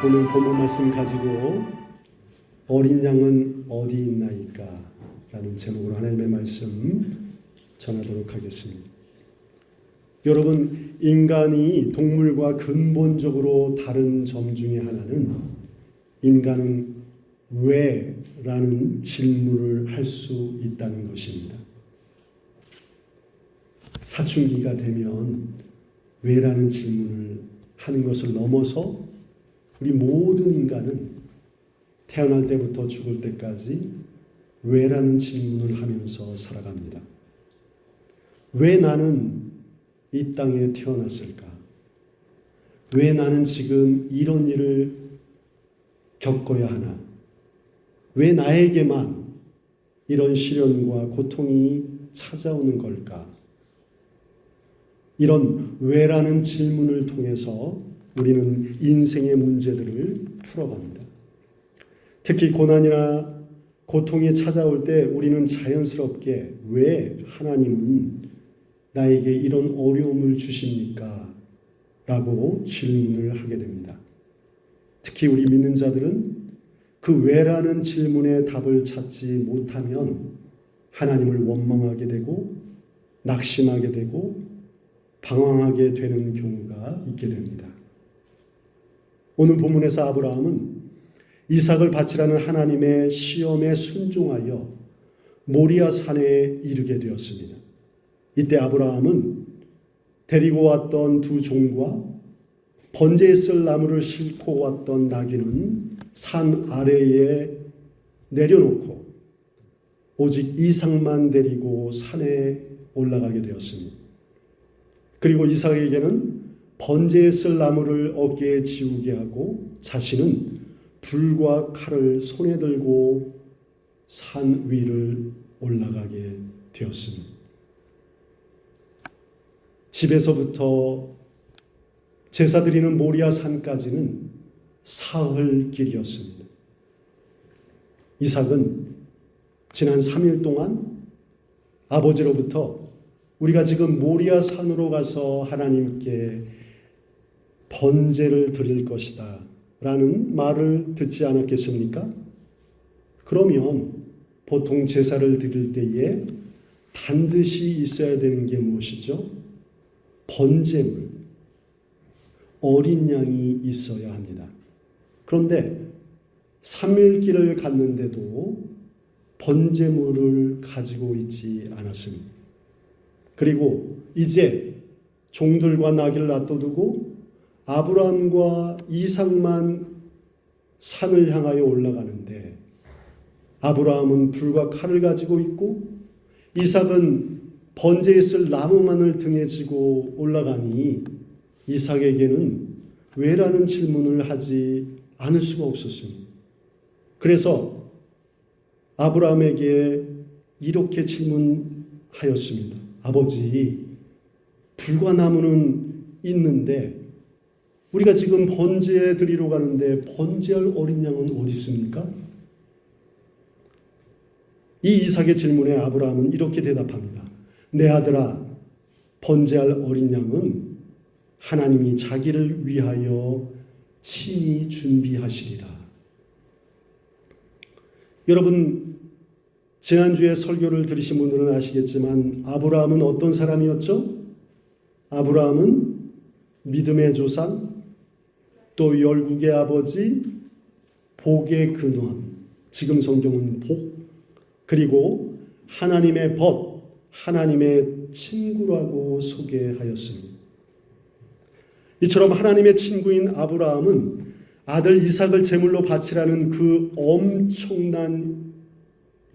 오늘 본문 말씀 가지고 어린 양은 어디 있나이까? 라는 제목으로 하나님의 말씀 전하도록 하겠습니다. 여러분, 인간이 동물과 근본적으로 다른 점 중에 하나는 인간은 왜? 라는 질문을 할 수 있다는 것입니다. 사춘기가 되면 왜? 라는 질문을 하는 것을 넘어서 우리 모든 인간은 태어날 때부터 죽을 때까지 왜? 라는 질문을 하면서 살아갑니다. 왜 나는 이 땅에 태어났을까? 왜 나는 지금 이런 일을 겪어야 하나? 왜 나에게만 이런 시련과 고통이 찾아오는 걸까? 이런 왜라는 질문을 통해서 우리는 인생의 문제들을 풀어갑니다. 특히 고난이나 고통이 찾아올 때 우리는 자연스럽게 왜 하나님은 나에게 이런 어려움을 주십니까? 라고 질문을 하게 됩니다. 특히 우리 믿는 자들은 그 왜라는 질문에 답을 찾지 못하면 하나님을 원망하게 되고 낙심하게 되고 방황하게 되는 경우가 있게 됩니다. 오늘 본문에서 아브라함은 이삭을 바치라는 하나님의 시험에 순종하여 모리아 산에 이르게 되었습니다. 이때 아브라함은 데리고 왔던 두 종과 번제에 쓸 나무를 싣고 왔던 나귀는 산 아래에 내려놓고 오직 이삭만 데리고 산에 올라가게 되었습니다. 그리고 이삭에게는 번제에 쓸 나무를 어깨에 지우게 하고 자신은 불과 칼을 손에 들고 산 위를 올라가게 되었습니다. 집에서부터 제사 드리는 모리아 산까지는 사흘 길이었습니다. 이삭은 지난 3일 동안 아버지로부터 우리가 지금 모리아 산으로 가서 하나님께 번제를 드릴 것이다 라는 말을 듣지 않았겠습니까? 그러면 보통 제사를 드릴 때에 반드시 있어야 되는 게 무엇이죠? 번제물, 어린 양이 있어야 합니다. 그런데 3일 길을 갔는데도 번제물을 가지고 있지 않았습니다. 그리고 이제 종들과 나귀를 놔둬두고 아브라함과 이삭만 산을 향하여 올라가는데 아브라함은 불과 칼을 가지고 있고 이삭은 번제에 쓸 나무만을 등에 지고 올라가니 이삭에게는 왜라는 질문을 하지 않을 수가 없었습니다. 그래서 아브라함에게 이렇게 질문하였습니다. 아버지, 불과 나무는 있는데 우리가 지금 번제 드리러 가는데 번제할 어린 양은 어디 있습니까? 이 이삭의 질문에 아브라함은 이렇게 대답합니다. 내 아들아, 번제할 어린 양은 하나님이 자기를 위하여 친히 준비하시리라. 여러분, 지난주에 설교를 들으신 분들은 아시겠지만 아브라함은 어떤 사람이었죠? 아브라함은 믿음의 조상, 또 열국의 아버지, 복의 근원, 지금 성경은 복, 그리고 하나님의 법, 하나님의 친구라고 소개하였습니다. 이처럼 하나님의 친구인 아브라함은 아들 이삭을 제물로 바치라는 그 엄청난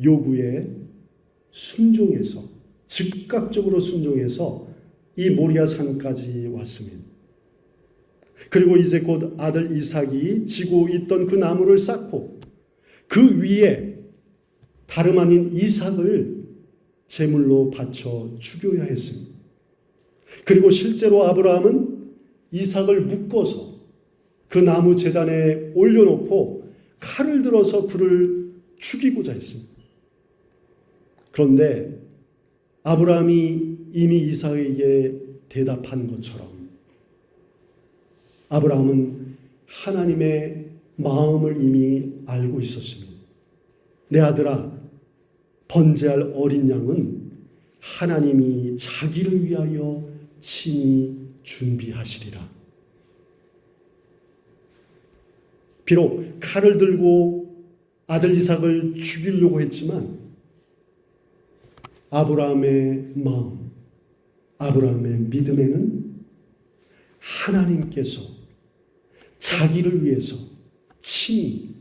요구에 순종해서, 즉각적으로 순종해서 이 모리아 산까지 왔습니다. 그리고 이제 곧 아들 이삭이 지고 있던 그 나무를 쌓고 그 위에 다름 아닌 이삭을 제물로 바쳐 죽여야 했습니다. 그리고 실제로 아브라함은 이삭을 묶어서 그 나무 제단에 올려놓고 칼을 들어서 그를 죽이고자 했습니다. 그런데 아브라함이 이미 이삭에게 대답한 것처럼 아브라함은 하나님의 마음을 이미 알고 있었습니다. 내 아들아, 번제할 어린 양은 하나님이 자기를 위하여 친히 준비하시리라. 비록 칼을 들고 아들 이삭을 죽이려고 했지만 아브라함의 마음, 아브라함의 믿음에는 하나님께서 자기를 위해서 친히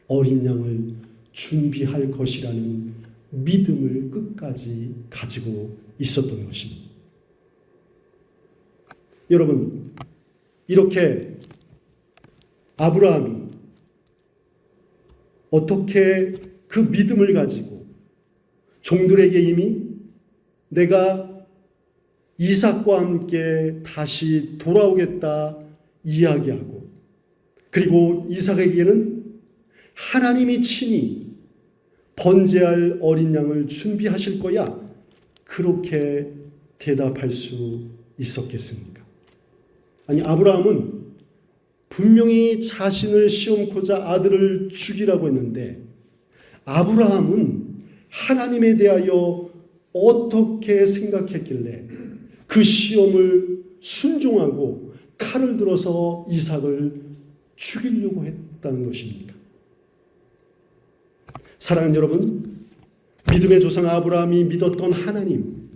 어린 양을 준비할 것이라는 믿음을 끝까지 가지고 있었던 것입니다. 여러분, 이렇게 아브라함이 어떻게 그 믿음을 가지고 종들에게 이미 내가 이삭과 함께 다시 돌아오겠다 이야기하고, 그리고 이삭에게는 하나님이 친히 번제할 어린 양을 준비하실 거야, 그렇게 대답할 수 있었겠습니까? 아니, 아브라함은 분명히 자신을 시험코자 아들을 죽이라고 했는데 아브라함은 하나님에 대하여 어떻게 생각했길래 그 시험을 순종하고 칼을 들어서 이삭을 죽이려고 했다는 것입니까? 사랑하는 여러분, 믿음의 조상 아브라함이 믿었던 하나님,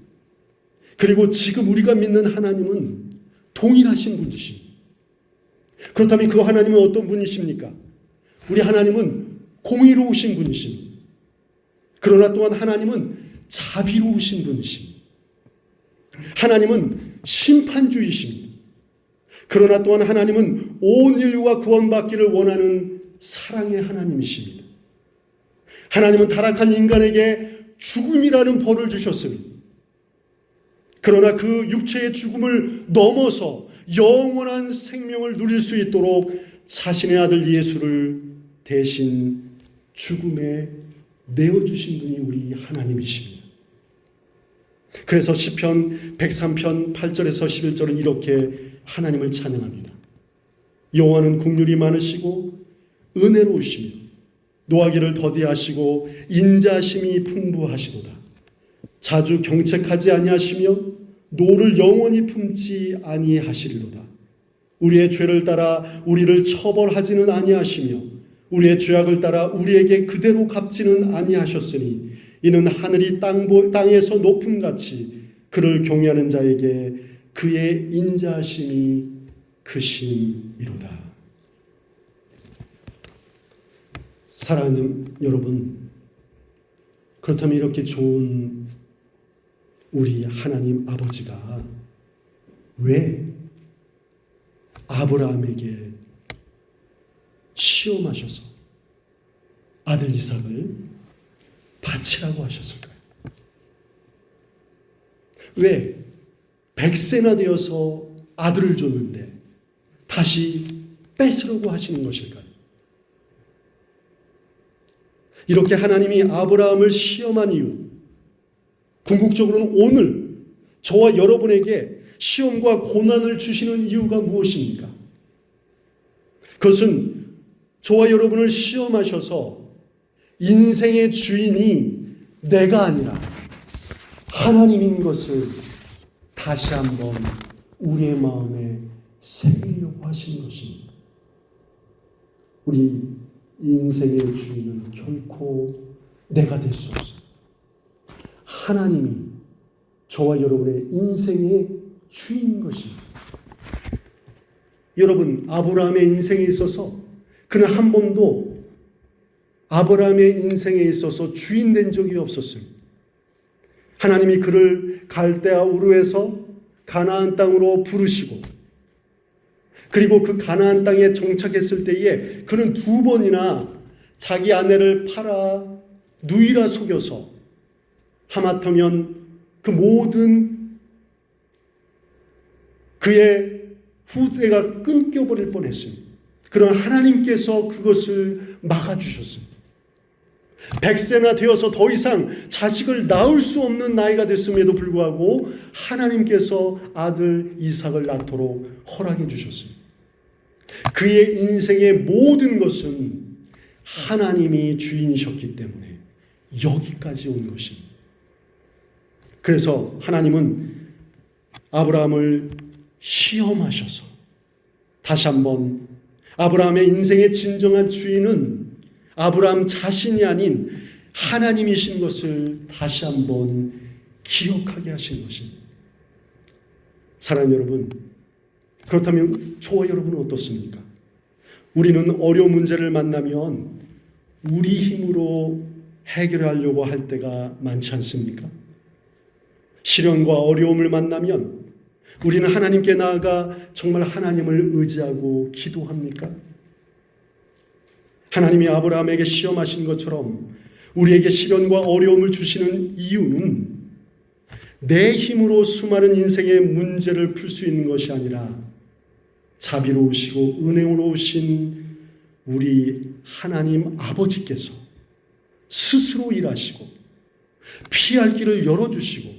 그리고 지금 우리가 믿는 하나님은 동일하신 분이십니다. 그렇다면 그 하나님은 어떤 분이십니까? 우리 하나님은 공의로우신 분이십니다. 그러나 또한 하나님은 자비로우신 분이십니다. 하나님은 심판주이십니다. 그러나 또한 하나님은 온 인류가 구원받기를 원하는 사랑의 하나님이십니다. 하나님은 타락한 인간에게 죽음이라는 벌을 주셨습니다. 그러나 그 육체의 죽음을 넘어서 영원한 생명을 누릴 수 있도록 자신의 아들 예수를 대신 죽음에 내어주신 분이 우리 하나님이십니다. 그래서 시편 103편 8절에서 11절은 이렇게 하나님을 찬양합니다. 여호와는 긍휼이 많으시고 은혜로우시며 노하기를 더디하시고 인자심이 풍부하시도다. 자주 경책하지 아니하시며 노를 영원히 품지 아니하시리로다. 우리의 죄를 따라 우리를 처벌하지는 아니하시며 우리의 죄악을 따라 우리에게 그대로 갚지는 아니하셨으니 이는 하늘이 땅에서 높음같이 그를 경외하는 자에게 그의 인자심이 크심이로다. 사랑하는 여러분, 그렇다면 이렇게 좋은 우리 하나님 아버지가 왜 아브라함에게 시험하셔서 아들 이삭을 바치라고 하셨을까요? 왜 100세나 되어서 아들을 줬는데 다시 뺏으려고 하시는 것일까요? 이렇게 하나님이 아브라함을 시험한 이유, 궁극적으로는 오늘 저와 여러분에게 시험과 고난을 주시는 이유가 무엇입니까? 그것은 저와 여러분을 시험하셔서 인생의 주인이 내가 아니라 하나님인 것을 다시 한번 우리의 마음에 새기려고 하시는 것입니다. 우리 인생의 주인은 결코 내가 될 수 없습니다. 하나님이 저와 여러분의 인생의 주인인 것입니다. 여러분, 아브라함의 인생에 있어서 그는 한 번도 아브라함의 인생에 있어서 주인 된 적이 없었습니다. 하나님이 그를 갈대아 우르에서 가나안 땅으로 부르시고, 그리고 그 가나안 땅에 정착했을 때에 그는 2번이나 자기 아내를 팔아 누이라 속여서 하마터면 그 모든 그의 후대가 끊겨버릴 뻔했습니다. 그러나 하나님께서 그것을 막아주셨습니다. 100세나 되어서 더 이상 자식을 낳을 수 없는 나이가 됐음에도 불구하고 하나님께서 아들 이삭을 낳도록 허락해 주셨습니다. 그의 인생의 모든 것은 하나님이 주인이셨기 때문에 여기까지 온 것입니다. 그래서 하나님은 아브라함을 시험하셔서 다시 한번 아브라함의 인생의 진정한 주인은 아브라함 자신이 아닌 하나님이신 것을 다시 한번 기억하게 하신 것입니다. 사랑하는 여러분, 그렇다면 저와 여러분은 어떻습니까? 우리는 어려운 문제를 만나면 우리 힘으로 해결하려고 할 때가 많지 않습니까? 시련과 어려움을 만나면 우리는 하나님께 나아가 정말 하나님을 의지하고 기도합니까? 하나님이 아브라함에게 시험하신 것처럼 우리에게 시련과 어려움을 주시는 이유는 내 힘으로 수많은 인생의 문제를 풀 수 있는 것이 아니라 자비로우시고 은혜로우신 우리 하나님 아버지께서 스스로 일하시고 피할 길을 열어주시고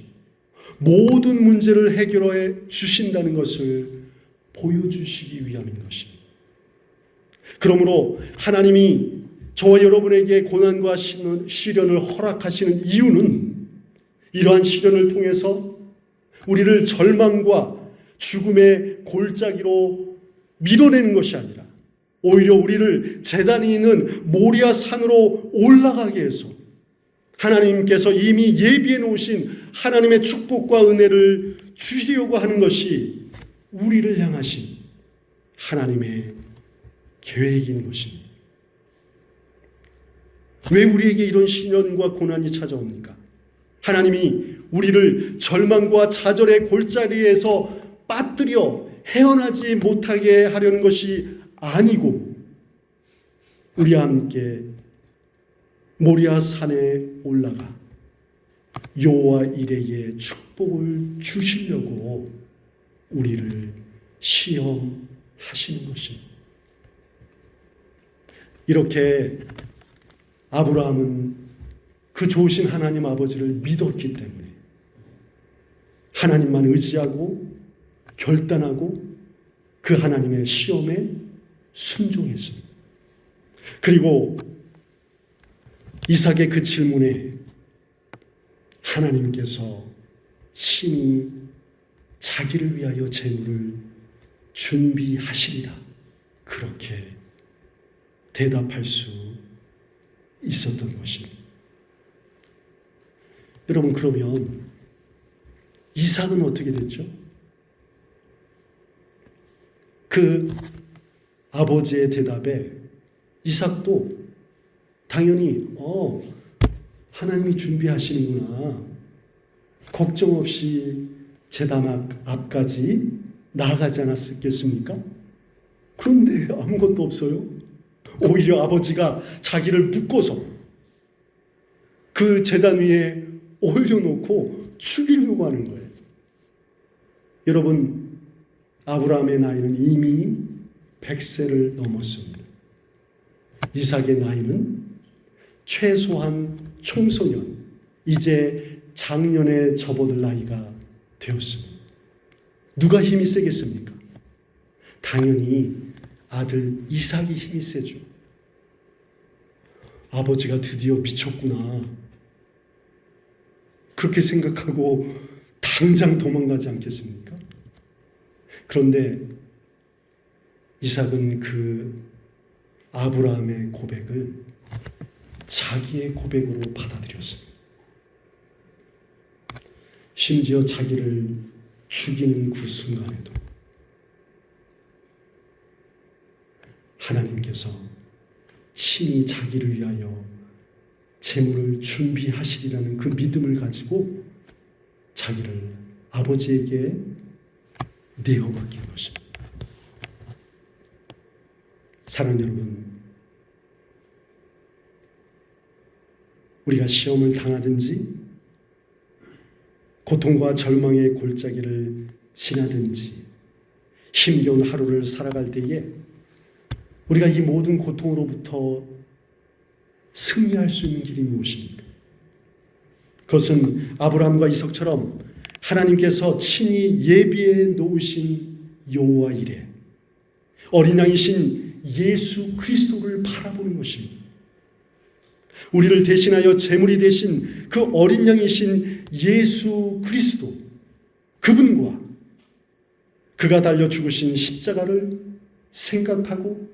모든 문제를 해결해 주신다는 것을 보여주시기 위함인 것입니다. 그러므로 하나님이 저와 여러분에게 고난과 시련을 허락하시는 이유는 이러한 시련을 통해서 우리를 절망과 죽음의 골짜기로 밀어내는 것이 아니라 오히려 우리를 제단이 있는 모리아 산으로 올라가게 해서 하나님께서 이미 예비해 놓으신 하나님의 축복과 은혜를 주시려고 하는 것이 우리를 향하신 하나님의 계획인 것입니다. 왜 우리에게 이런 시련과 고난이 찾아옵니까? 하나님이 우리를 절망과 좌절의 골짜기에서 빠뜨려 헤어나지 못하게 하려는 것이 아니고 우리와 함께 모리아 산에 올라가 여호와 이레의 축복을 주시려고 우리를 시험하시는 것입니다. 이렇게 아브라함은 그 좋으신 하나님 아버지를 믿었기 때문에 하나님만 의지하고 결단하고 그 하나님의 시험에 순종했습니다. 그리고 이삭의 그 질문에 하나님께서 친히 자기를 위하여 재물을 준비하시리라 그렇게 대답할 수 있었던 것입니다. 여러분, 그러면 이삭은 어떻게 됐죠? 그 아버지의 대답에 이삭도 당연히 하나님이 준비하시는구나, 걱정 없이 제단 앞까지 나아가지 않았겠습니까? 그런데 아무것도 없어요. 오히려 아버지가 자기를 묶어서 그 제단 위에 올려놓고 죽이려고 하는 거예요. 여러분, 아브라함의 나이는 이미 100세를 넘었습니다. 이삭의 나이는 최소한 청소년, 이제 장년에 접어들 나이가 되었습니다. 누가 힘이 세겠습니까? 당연히 아들 이삭이 힘이 세죠. 아버지가 드디어 미쳤구나, 그렇게 생각하고 당장 도망가지 않겠습니까? 그런데 이삭은 그 아브라함의 고백을 자기의 고백으로 받아들였습니다. 심지어 자기를 죽이는 그 순간에도 하나님께서 친히 자기를 위하여 재물을 준비하시리라는 그 믿음을 가지고 자기를 아버지에게 내어맡긴 것입니다. 사랑하는 여러분, 우리가 시험을 당하든지 고통과 절망의 골짜기를 지나든지 힘겨운 하루를 살아갈 때에 우리가 이 모든 고통으로부터 승리할 수 있는 길이 무엇입니까? 그것은 아브라함과 이삭처럼 하나님께서 친히 예비해 놓으신 여호와 이레, 어린 양이신 예수 그리스도를 바라보는 것입니다. 우리를 대신하여 제물이 되신 그 어린 양이신 예수 그리스도, 그분과 그가 달려 죽으신 십자가를 생각하고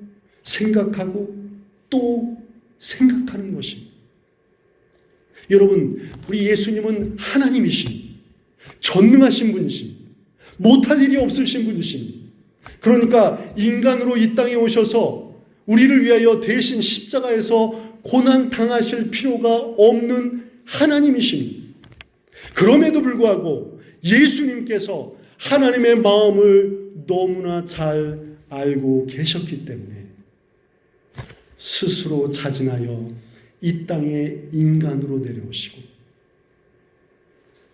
또 생각하는 것입니다. 여러분, 우리 예수님은 하나님이십니다. 전능하신 분이십니다. 못할 일이 없으신 분이십니다. 그러니까 인간으로 이 땅에 오셔서 우리를 위하여 대신 십자가에서 고난 당하실 필요가 없는 하나님이십니다. 그럼에도 불구하고 예수님께서 하나님의 마음을 너무나 잘 알고 계셨기 때문에 스스로 자진하여 이 땅에 인간으로 내려오시고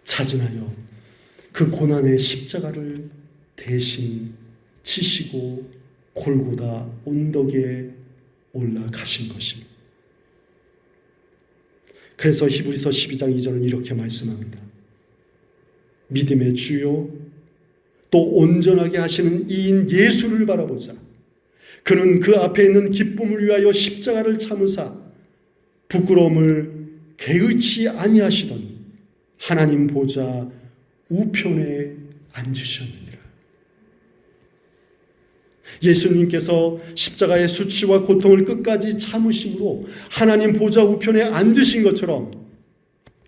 자진하여 그 고난의 십자가를 대신 지시고 골고다 언덕에 올라가신 것입니다. 그래서 히브리서 12장 2절은 이렇게 말씀합니다. 믿음의 주요 또 온전하게 하시는 이인 예수를 바라보자. 그는 그 앞에 있는 기쁨을 위하여 십자가를 참으사 부끄러움을 개의치 아니하시더니 하나님 보좌 우편에 앉으셨느니라. 예수님께서 십자가의 수치와 고통을 끝까지 참으심으로 하나님 보좌 우편에 앉으신 것처럼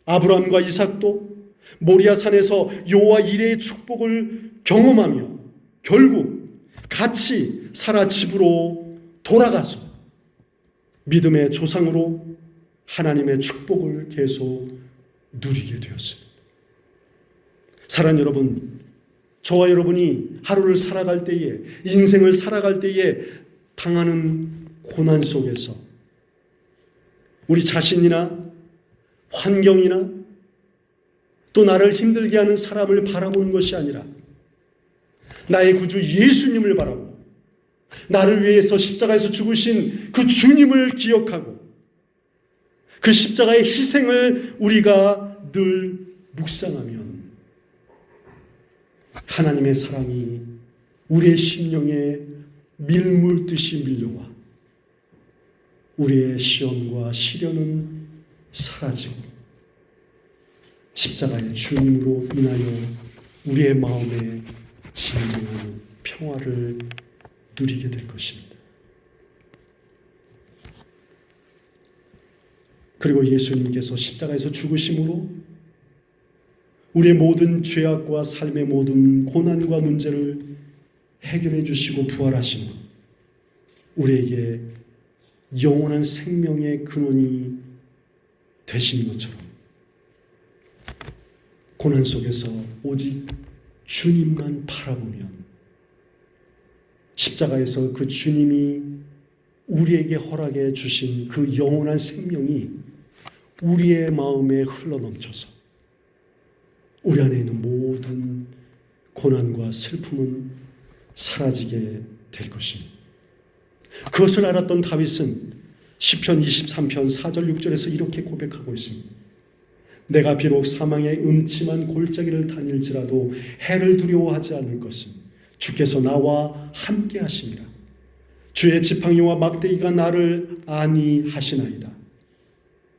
아브라함과 이삭도 모리아 산에서 여호와 이레의 축복을 경험하며 결국 같이 사라 집으로 돌아가서 믿음의 조상으로 하나님의 축복을 계속 누리게 되었습니다. 사랑하는 여러분, 저와 여러분이 하루를 살아갈 때에, 인생을 살아갈 때에 당하는 고난 속에서 우리 자신이나 환경이나 또 나를 힘들게 하는 사람을 바라보는 것이 아니라 나의 구주 예수님을 바라보고 나를 위해서 십자가에서 죽으신 그 주님을 기억하고 그 십자가의 희생을 우리가 늘 묵상하면 하나님의 사랑이 우리의 심령에 밀물듯이 밀려와 우리의 시험과 시련은 사라지고 십자가의 주님으로 인하여 우리의 마음에 진정한 평화를 누리게 될 것입니다. 그리고 예수님께서 십자가에서 죽으심으로 우리의 모든 죄악과 삶의 모든 고난과 문제를 해결해 주시고 부활하심으로 우리에게 영원한 생명의 근원이 되신 것처럼 고난 속에서 오직 주님만 바라보면 십자가에서 그 주님이 우리에게 허락해 주신 그 영원한 생명이 우리의 마음에 흘러넘쳐서 우리 안에 있는 모든 고난과 슬픔은 사라지게 될 것입니다. 그것을 알았던 다윗은 시편 23편 4절 6절에서 이렇게 고백하고 있습니다. 내가 비록 사망의 음침한 골짜기를 다닐지라도 해를 두려워하지 않을 것은 주께서 나와 함께 하심이라. 주의 지팡이와 막대기가 나를 안위하시나이다.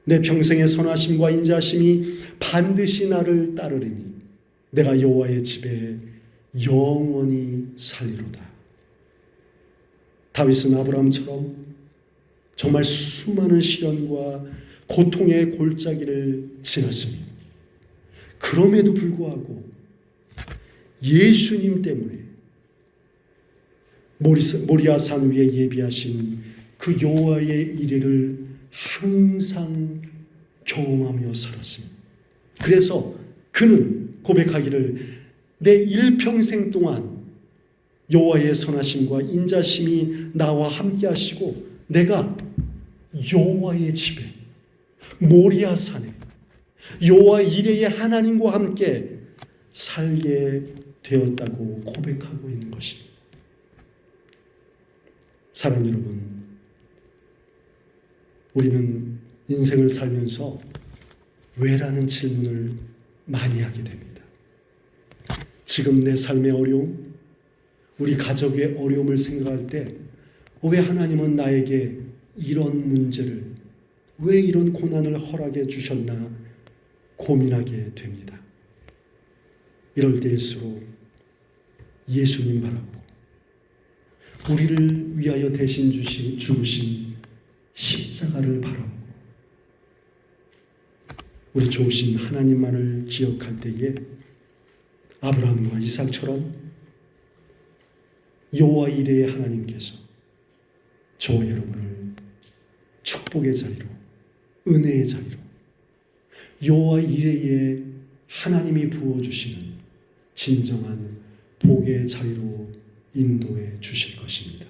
내 평생의 선하심과 인자하심이 반드시 나를 따르리니 내가 여호와의 집에 영원히 살리로다. 다윗은 아브라함처럼 정말 수많은 시련과 고통의 골짜기를 지났습니다. 그럼에도 불구하고 예수님 때문에 모리아 산 위에 예비하신 그 여호와의 이레를 항상 경험하며 살았습니다. 그래서 그는 고백하기를 내 일평생 동안 여호와의 선하심과 인자심이 나와 함께 하시고 내가 여호와의 집에 모리아 산에 여호와 이레의 하나님과 함께 살게 되었다고 고백하고 있는 것입니다. 사랑하는 여러분, 우리는 인생을 살면서 왜라는 질문을 많이 하게 됩니다. 지금 내 삶의 어려움, 우리 가족의 어려움을 생각할 때 왜 하나님은 나에게 이런 문제를, 왜 이런 고난을 허락해 주셨나 고민하게 됩니다. 이럴 때일수록 예수님 바라보고 우리를 위하여 대신 죽으신 십자가를 바라보고 우리 좋으신 하나님만을 기억할 때에 아브라함과 이삭처럼 여호와 이레의 하나님께서 저와 여러분을 축복의 자리로, 은혜의 자리로, 여호와 이레의 하나님이 부어주시는 진정한 복의 자리로 인도해 주실 것입니다.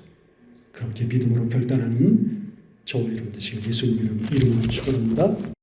그렇게 믿음으로 결단하는 저와 여러분 되시길 예수님 이름으로 축원합니다.